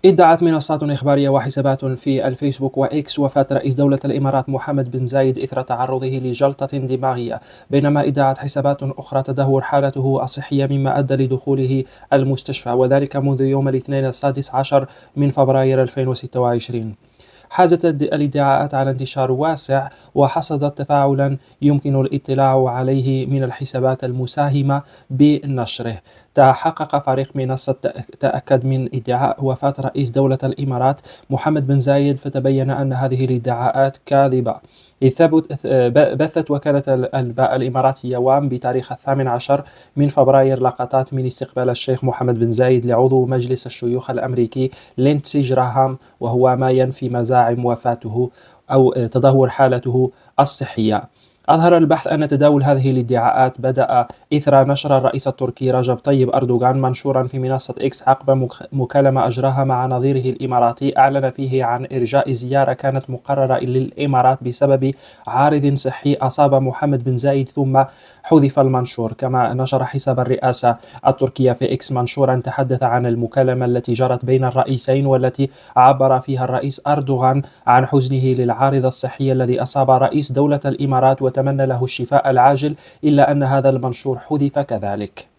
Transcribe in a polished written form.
ادعت منصات إخبارية وحسابات في الفيسبوك وإكس وفاة رئيس دولة الإمارات محمد بن زايد إثر تعرضه لجلطة دماغية، بينما ادعت حسابات أخرى تدهور حالته الصحية مما أدى لدخوله المستشفى، وذلك منذ يوم الاثنين 16 من فبراير 2026. حازت الادعاءات على انتشار واسع وحصدت تفاعلا يمكن الاطلاع عليه من الحسابات المساهمة بنشره. تحقق فريق منصة تأكد من ادعاء وفاة رئيس دولة الإمارات محمد بن زايد، فتبين أن هذه الادعاءات كاذبة. إذ بثت وكالة الأنباء الإماراتية وام بتاريخ 18 من فبراير لقطات من استقبال الشيخ محمد بن زايد لعضو مجلس الشيوخ الأمريكي ليندسي جراهام، وهو ما ينفي مزاعم وفاته أو تدهور حالته الصحية. أظهر البحث أن تداول هذه الادعاءات بدأ إثر نشر الرئيس التركي رجب طيب أردوغان منشورا في منصة إكس عقب مكالمة أجراها مع نظيره الإماراتي، أعلن فيه عن إرجاء زيارة كانت مقررة للإمارات بسبب عارض صحي أصاب محمد بن زايد، ثم حذف المنشور. كما نشر حساب الرئاسة التركية في إكس منشورا تحدث عن المكالمة التي جرت بين الرئيسين، والتي عبر فيها الرئيس أردوغان عن حزنه للعارض الصحي الذي أصاب رئيس دولة الإمارات وتمنى له الشفاء العاجل، إلا أن هذا المنشور حذف كذلك.